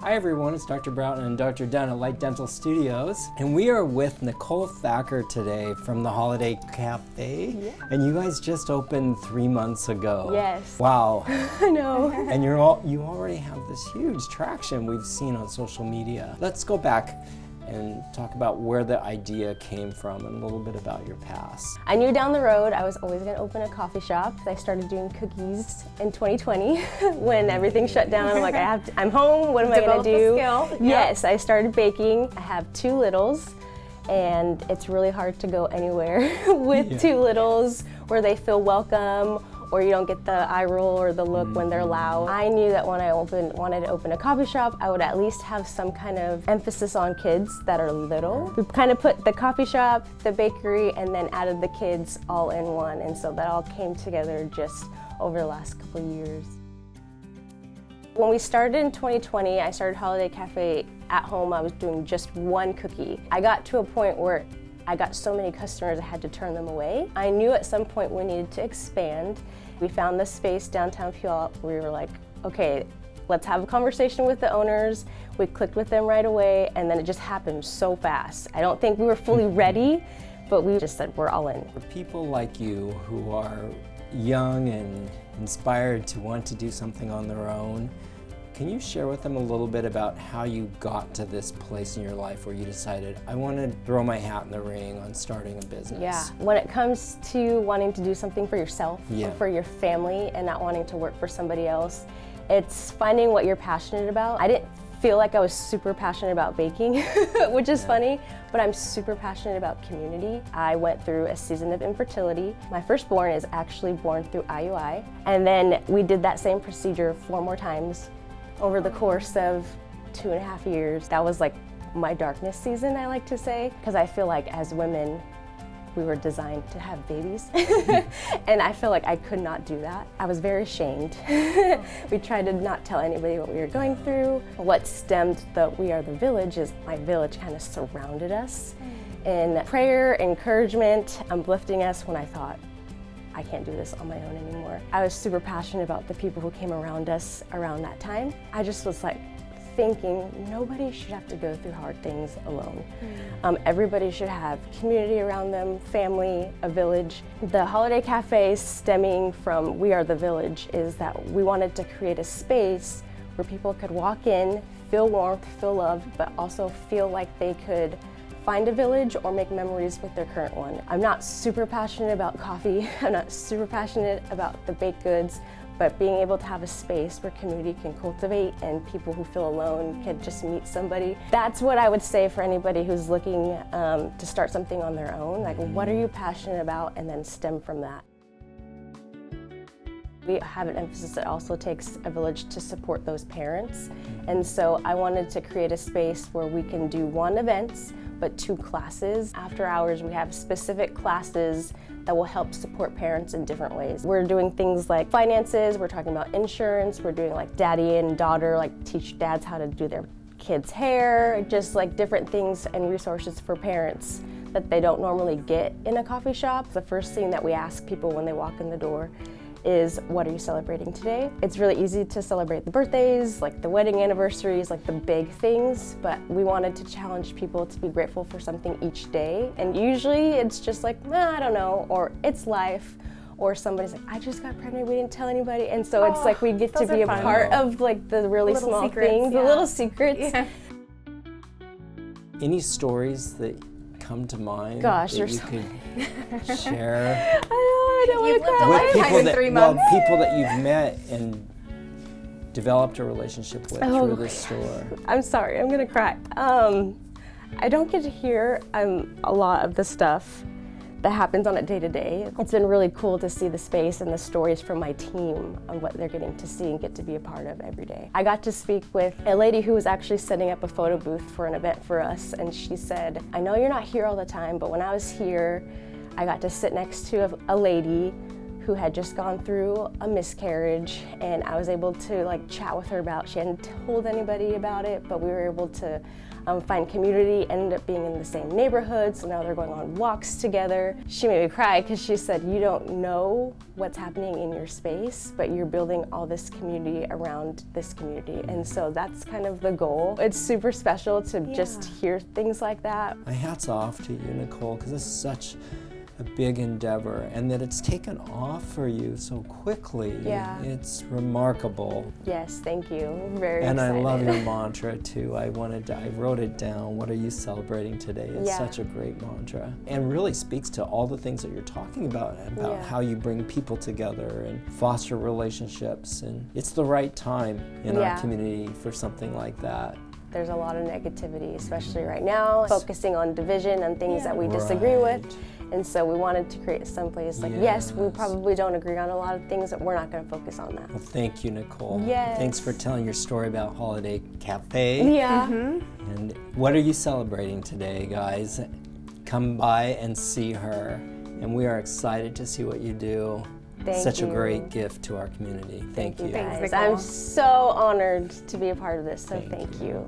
Hi everyone, it's Dr. Broughton and Dr. Dunn at Light Dental Studios. And we are with Nichole Thacker today from the Holiday Cafe. Yeah. And you guys just opened 3 months ago. Yes. Wow. I know. And you already have this huge traction we've seen on social media. Let's go back and talk about where the idea came from and a little bit about your past. I knew down the road I was always going to open a coffee shop. I started doing cookies in 2020 when everything shut down. I'm like, I'm home, what am I going to do? Skill. Yes, I started baking. I have 2 littles, and it's really hard to go anywhere with 2 littles where they feel welcome, or you don't get the eye roll or the look when they're loud. I knew that when I wanted to open a coffee shop, I would at least have some kind of emphasis on kids that are little. We kind of put the coffee shop, the bakery, and then added the kids all in one, and so that all came together just over the last couple of years. When we started in 2020, I started Holiday Cafe at home. I was doing just 1 cookie. I got to a point where I got so many customers I had to turn them away. I knew at some point we needed to expand. We found this space downtown Puyallup. We were like, okay, let's have a conversation with the owners. We clicked with them right away, and then it just happened so fast. I don't think we were fully ready, but we just said we're all in. For people like you who are young and inspired to want to do something on their own, can you share with them a little bit about how you got to this place in your life where you decided, I want to throw my hat in the ring on starting a business? Yeah, when it comes to wanting to do something for yourself or for your family and not wanting to work for somebody else, it's finding what you're passionate about. I didn't feel like I was super passionate about baking, which is funny, but I'm super passionate about community. I went through a season of infertility. My firstborn is actually born through IUI, and then we did that same procedure 4 more times over the course of 2.5 years. That was like my darkness season, I like to say, because I feel like as women, we were designed to have babies. And I feel like I could not do that. I was very ashamed. We tried to not tell anybody what we were going through. What stemmed the We Are the Village is my village kind of surrounded us in prayer, encouragement, uplifting us when I thought, I can't do this on my own anymore. I was super passionate about the people who came around us around that time. I just was like thinking nobody should have to go through hard things alone. Everybody should have community around them, family, a village. The Holiday Cafe, stemming from We Are the Village, is that we wanted to create a space where people could walk in, feel warmth, feel love, but also feel like they could find a village or make memories with their current one. I'm not super passionate about coffee. I'm not super passionate about the baked goods, but being able to have a space where community can cultivate and people who feel alone can just meet somebody. That's what I would say for anybody who's looking to start something on their own. Like, what are you passionate about, and then stem from that. We have an emphasis that also takes a village to support those parents. And so I wanted to create a space where we can do 1 event, but 2 classes. After hours, we have specific classes that will help support parents in different ways. We're doing things like finances, we're talking about insurance, we're doing like daddy and daughter, like teach dads how to do their kids' hair, just like different things and resources for parents that they don't normally get in a coffee shop. The first thing that we ask people when they walk in the door is, what are you celebrating today? It's really easy to celebrate the birthdays, like the wedding anniversaries, like the big things, but we wanted to challenge people to be grateful for something each day. And usually it's just like, I don't know, or it's life, or somebody's like, I just got pregnant, we didn't tell anybody. And so it's like we get to be a part of like the really small things, the little secrets. Yeah. Any stories that come to mind Gosh, that there's you so could share? I don't want to cry. With people in 3 months. people that you've met and developed a relationship with through the store. I'm sorry, I'm gonna cry. I don't get to hear a lot of the stuff that happens on a day-to-day. It's been really cool to see the space and the stories from my team on what they're getting to see and get to be a part of every day. I got to speak with a lady who was actually setting up a photo booth for an event for us, and she said, I know you're not here all the time, but when I was here, I got to sit next to a lady who had just gone through a miscarriage, and I was able to like chat with her about, she hadn't told anybody about it, but we were able to find community, ended up being in the same neighborhood, so now they're going on walks together. She made me cry because she said, you don't know what's happening in your space, but you're building all this community around this community, and so that's kind of the goal. It's super special to just hear things like that. My hat's off to you, Nichole, because it's such a big endeavor, and that it's taken off for you so quickly. Yeah. It's remarkable. Yes, thank you. Very and excited. I love your mantra too. I wrote it down. What are you celebrating today? It's such a great mantra, and really speaks to all the things that you're talking about how you bring people together and foster relationships. And it's the right time in our community for something like that. There's a lot of negativity, especially right now, focusing on division and things that we disagree with. And so we wanted to create some place like, yes, we probably don't agree on a lot of things, but we're not going to focus on that. Well, thank you, Nichole. Yes. Thanks for telling your story about Holiday Cafe. Yeah. And what are you celebrating today, guys? Come by and see her. And we are excited to see what you do. Such a great gift to our community. Thank you. Thanks, guys. I'm so honored to be a part of this, so thank you.